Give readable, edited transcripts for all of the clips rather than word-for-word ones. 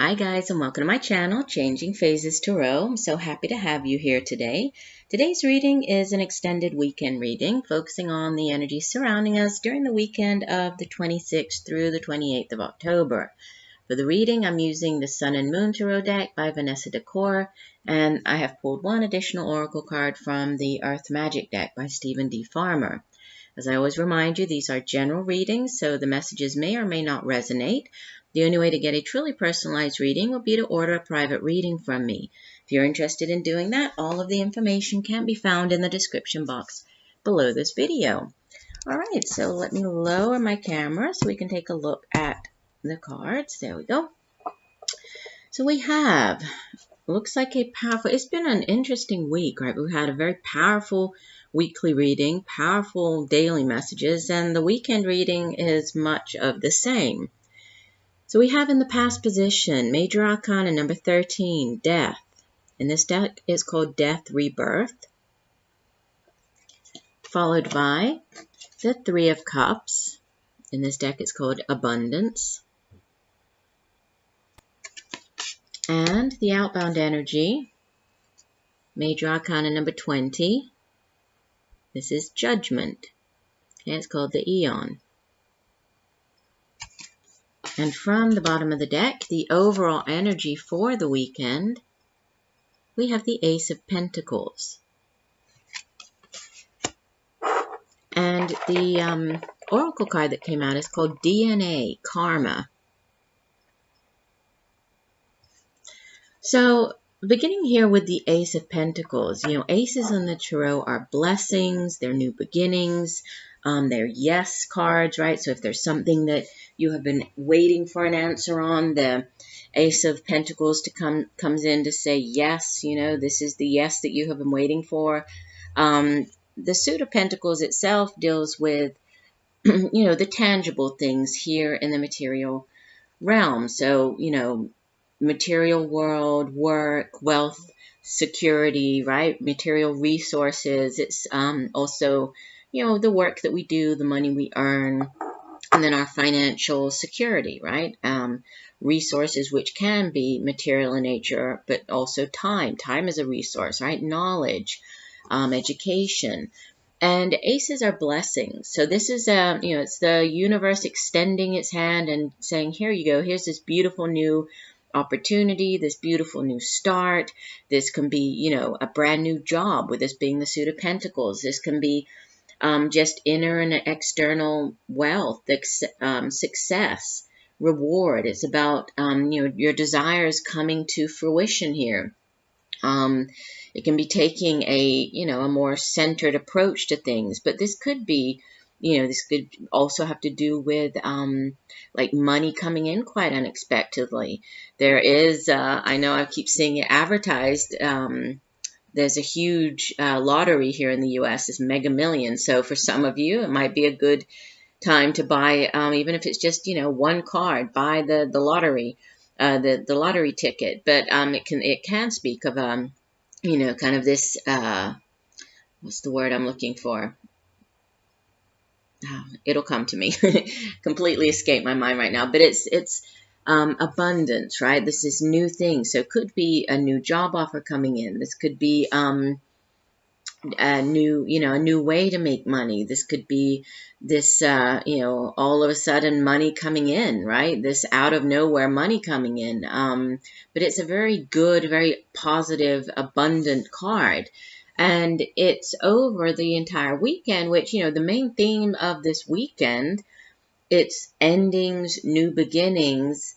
Hi guys, and welcome to my channel, Changing Phases Tarot. I'm so happy to have you here today. Today's reading is an extended weekend reading, focusing on the energy surrounding us during the weekend of the 26th through the 28th of October. For the reading, I'm using the Sun and Moon Tarot deck by Vanessa Decort, and I have pulled one additional oracle card from the Earth Magic deck by Stephen D. Farmer. As I always remind you, these are general readings, so the messages may or may not resonate. The only way to get a truly personalized reading will be to order a private reading from me. If you're interested in doing that, all of the information can be found in the description box below this video. All right, so let me lower my camera so we can take a look at the cards. There we go. So we have, looks like a powerful, it's been an interesting week, right? We had a very powerful weekly reading, powerful daily messages, and the weekend reading is much of the same. So we have in the past position, Major Arcana number 13, Death. And this deck is called Death Rebirth. Followed by the Three of Cups. In this deck it's called Abundance. And the Outbound Energy, Major Arcana number 20. This is Judgment. And it's called the Eon. And from the bottom of the deck, the overall energy for the weekend, we have the Ace of Pentacles. And the oracle card that came out is called DNA, Karma. So, beginning here with the Ace of Pentacles, aces in the tarot are blessings, they're new beginnings, they're yes cards, right? So if there's something that you have been waiting for an answer on, the Ace of Pentacles comes in to say yes, this is the yes that you have been waiting for. The Suit of Pentacles itself deals with, the tangible things here in the material realm. So, material world, work, wealth, security, right? Material resources. It's also, the work that we do, the money we earn, and then our financial security, right? Resources which can be material in nature, but also time. Time is a resource, right? Knowledge, education. And aces are blessings. So this is, it's the universe extending its hand and saying, here you go. Here's this beautiful new opportunity, this beautiful new start. This can be, a brand new job, with this being the Suit of Pentacles. This can be just inner and external wealth, success, reward. It's about, your desires coming to fruition here. It can be taking a more centered approach to things, but this could be, this could also have to do with, like money coming in quite unexpectedly. There is, I know I keep seeing it advertised, there's a huge lottery here in the U.S., it's Mega Millions. So for some of you, it might be a good time to buy, even if it's just, one card, buy the lottery, the lottery ticket. But it can speak of, kind of this, what's the word I'm looking for? It'll come to me. Completely escaped my mind right now. But it's abundance, right? This is new things. So it could be a new job offer coming in. This could be a new way to make money. This could be this, all of a sudden money coming in, right? This out of nowhere money coming in. But it's a very good, very positive, abundant card. And it's over the entire weekend, which, the main theme of this weekend, it's endings, new beginnings,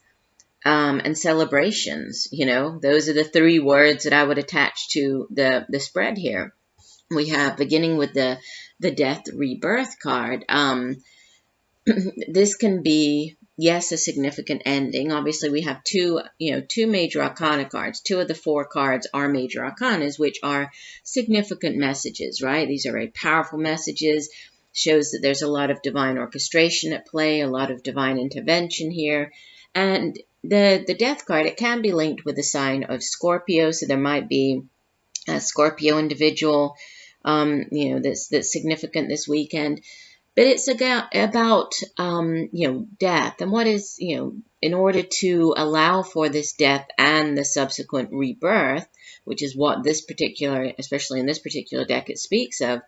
and celebrations. Those are the three words that I would attach to the spread here. We have, beginning with the Death Rebirth card, this can be, yes, a significant ending. Obviously, we have two Major Arcana cards. Two of the four cards are Major Arcanas, which are significant messages, right? These are very powerful messages. Shows that there's a lot of divine orchestration at play, a lot of divine intervention here. And the Death card, it can be linked with the sign of Scorpio, so there might be a Scorpio individual, that's significant this weekend. But it's about death, and what is, in order to allow for this death and the subsequent rebirth, which is what this particular, especially in this particular deck, it speaks of.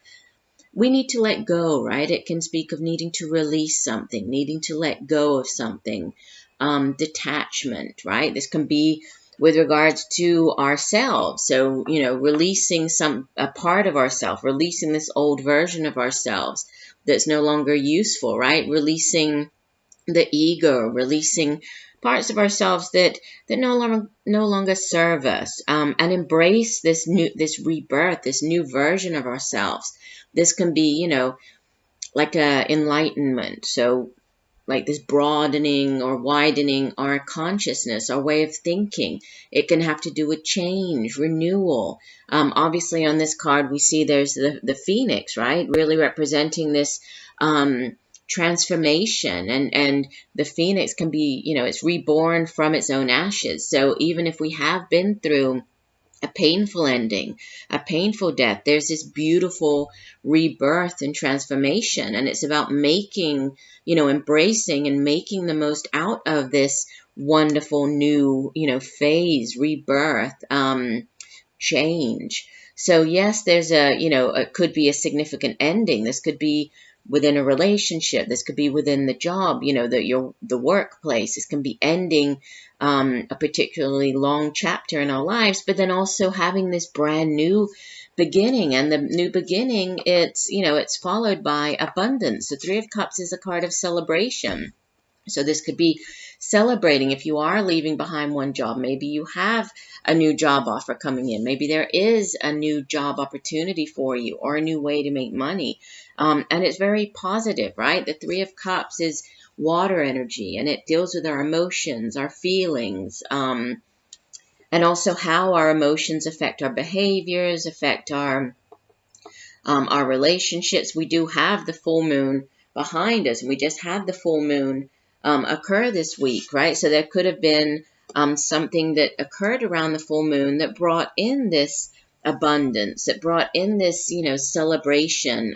We need to let go, right? It can speak of needing to release something, needing to let go of something, detachment, right? This can be with regards to ourselves. So, releasing a part of ourselves, releasing this old version of ourselves that's no longer useful, right? Releasing the ego, releasing parts of ourselves that no longer serve us, and embrace this rebirth, this new version of ourselves. This can be, like a enlightenment. So like this broadening or widening our consciousness, our way of thinking. It can have to do with change, renewal. Obviously on this card we see there's the phoenix, right? Really representing this transformation, and the phoenix can be, it's reborn from its own ashes. So even if we have been through a painful ending, a painful death, there's this beautiful rebirth and transformation. And it's about making, embracing and making the most out of this wonderful new, phase, rebirth, change. So yes, there's it could be a significant ending. This could be within a relationship. This could be within the job, the workplace. This can be ending a particularly long chapter in our lives, but then also having this brand new beginning. And the new beginning, it's followed by abundance. The Three of Cups is a card of celebration. So this could be celebrating if you are leaving behind one job. Maybe you have a new job offer coming in. Maybe there is a new job opportunity for you or a new way to make money. And it's very positive, right? The Three of Cups is water energy, and it deals with our emotions, our feelings, and also how our emotions affect our behaviors, affect our relationships. We do have the full moon behind us, and we just had the full moon occur this week, right? So there could have been something that occurred around the full moon that brought in this abundance, that brought in this, celebration.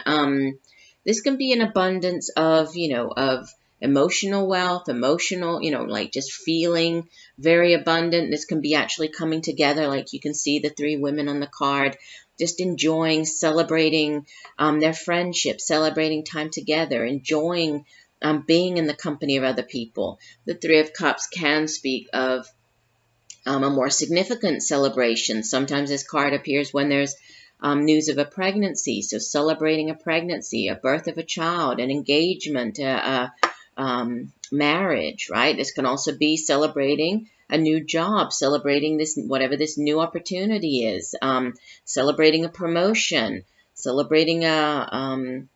This can be an abundance of, of emotional wealth, emotional, like just feeling very abundant. This can be actually coming together, like you can see the three women on the card, just enjoying, celebrating their friendship, celebrating time together, enjoying being in the company of other people. The Three of Cups can speak of a more significant celebration. Sometimes this card appears when there's news of a pregnancy, so celebrating a pregnancy, a birth of a child, an engagement, marriage, right? This can also be celebrating a new job, celebrating this, whatever this new opportunity is, celebrating a promotion, celebrating a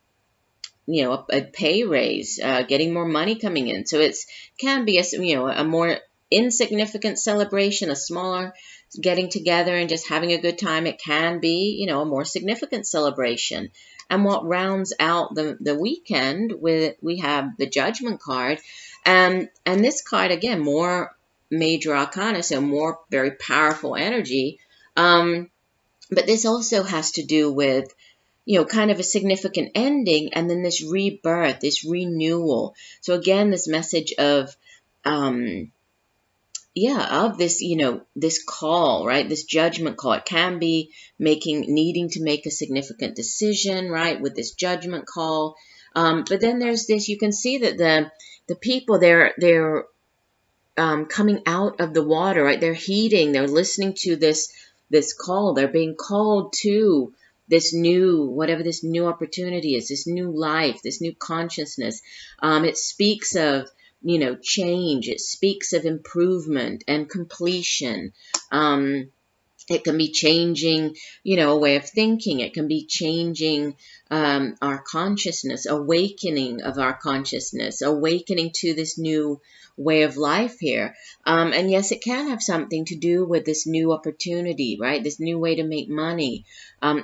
pay raise, getting more money coming in. So it can be a more insignificant celebration, a smaller getting together and just having a good time. It can be, a more significant celebration. And what rounds out the weekend, we have the Judgment card, and this card again, more major arcana, so more very powerful energy. But this also has to do with kind of a significant ending, and then this rebirth, this renewal. So again, this message of, of this, this call, right? This judgment call. It can be needing to make a significant decision, right? With this judgment call. But then there's this, you can see that the people, they're coming out of the water, right? They're heeding, they're listening to this call. They're being called to this new, whatever this new opportunity is, this new life, this new consciousness. It speaks of, change. It speaks of improvement and completion. It can be changing, a way of thinking. It can be changing our consciousness, awakening of our consciousness, awakening to this new way of life here. And yes, it can have something to do with this new opportunity, right? This new way to make money.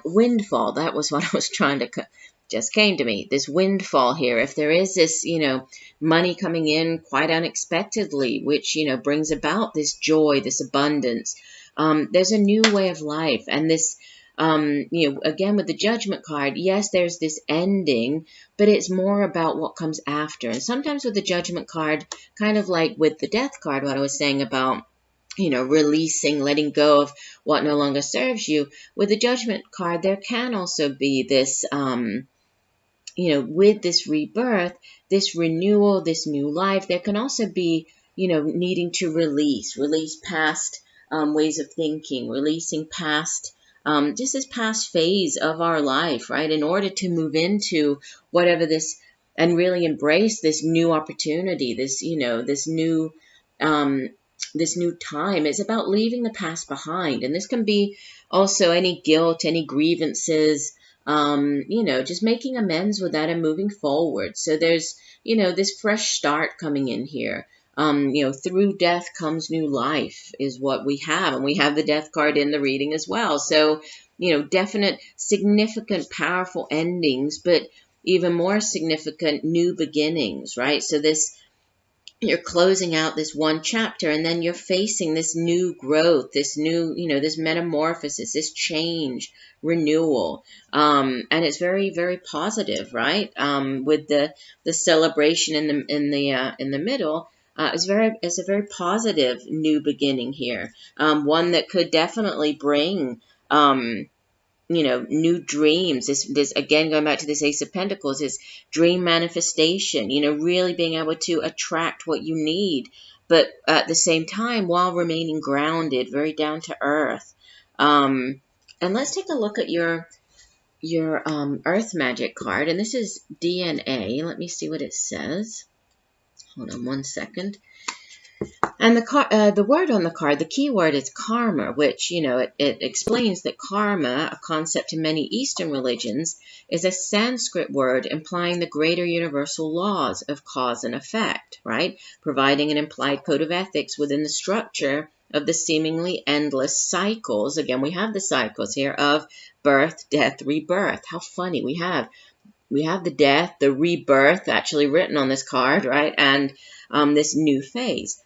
Windfall, that was what I was trying to, just came to me. This windfall here, if there is this, money coming in quite unexpectedly, which, brings about this joy, this abundance. There's a new way of life, and this Again, with the Judgment card, yes, there's this ending, but it's more about what comes after. And sometimes with the Judgment card, kind of like with the Death card, what I was saying about, releasing, letting go of what no longer serves you. With the Judgment card, there can also be this, with this rebirth, this renewal, this new life, there can also be, needing to release past ways of thinking, releasing past, just this past phase of our life, right? In order to move into whatever this, and really embrace this new opportunity, this, this new time. It's about leaving the past behind. And this can be also any guilt, any grievances, just making amends with that and moving forward. So there's, this fresh start coming in here. Through death comes new life is what we have. And we have the Death card in the reading as well. So, definite, significant, powerful endings, but even more significant new beginnings, right? So you're closing out this one chapter, and then you're facing this new growth, this new, this metamorphosis, this change, renewal. And it's very, very positive, right? With the celebration in the middle, it's a very positive new beginning here. One that could definitely bring, new dreams. This again, going back to this Ace of Pentacles, is dream manifestation, really being able to attract what you need, but at the same time, while remaining grounded, very down to earth. And let's take a look at your Earth Magic card. And this is DNA. Let me see what it says. Hold on one second. And the word on the card, the key word is karma, which, it explains that karma, a concept in many Eastern religions, is a Sanskrit word implying the greater universal laws of cause and effect, right? Providing an implied code of ethics within the structure of the seemingly endless cycles. Again, we have the cycles here of birth, death, rebirth. How funny. We have the death, the rebirth actually written on this card, right? And this new phase.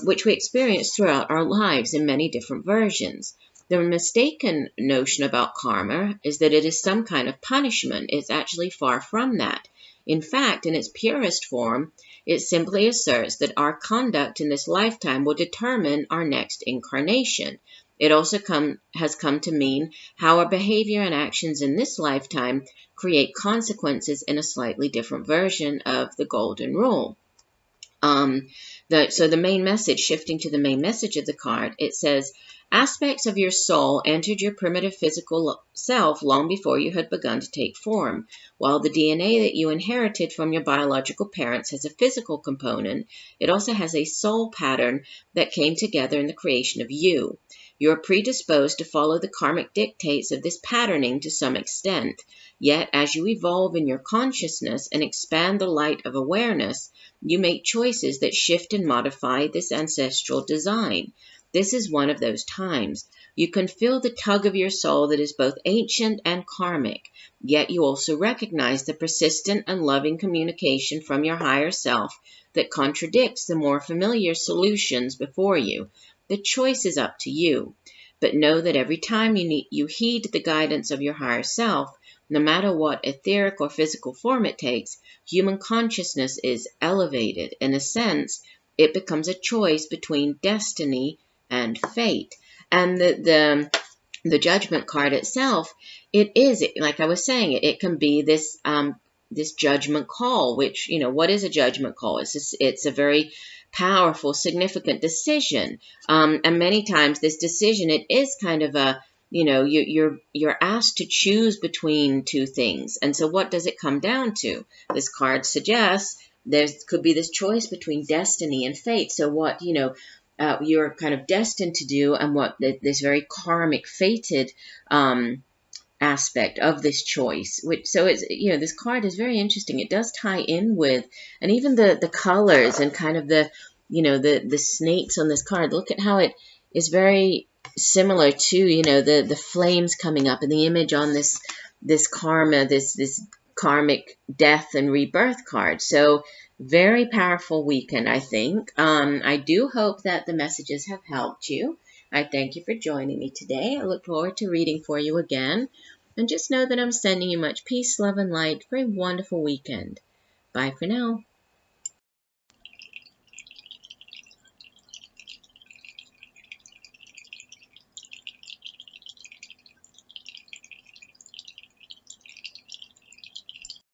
Which we experience throughout our lives in many different versions. The mistaken notion about karma is that it is some kind of punishment. It's actually far from that. In fact, in its purest form, it simply asserts that our conduct in this lifetime will determine our next incarnation. It also has come to mean how our behavior and actions in this lifetime create consequences in a slightly different version of the Golden Rule. So the main message, shifting to the main message of the card, it says, aspects of your soul entered your primitive physical self long before you had begun to take form. While the DNA that you inherited from your biological parents has a physical component, it also has a soul pattern that came together in the creation of you. You are predisposed to follow the karmic dictates of this patterning to some extent. Yet, as you evolve in your consciousness and expand the light of awareness, you make choices that shift and modify this ancestral design. This is one of those times. You can feel the tug of your soul that is both ancient and karmic, yet you also recognize the persistent and loving communication from your higher self that contradicts the more familiar solutions before you. The choice is up to you, but know that every time you heed the guidance of your higher self, no matter what etheric or physical form it takes, human consciousness is elevated. In a sense, it becomes a choice between destiny and fate. And the Judgment card itself, it is, like I was saying, it can be this this judgment call, which, what is a judgment call? It's a very powerful, significant decision. And many times this decision, it is kind of a, you're asked to choose between two things. And so what does it come down to? This card suggests there could be this choice between destiny and fate. So what, you're kind of destined to do, and what this very karmic, fated aspect of this choice. So it's, this card is very interesting. It does tie in with, and even the colors and kind of the snakes on this card. Look at how it is very similar to, the flames coming up, and the image on this karma, this karmic death and rebirth card. So very powerful weekend, I think. I do hope that the messages have helped you. I thank you for joining me today. I look forward to reading for you again. And just know that I'm sending you much peace, love, and light for a wonderful weekend. Bye for now.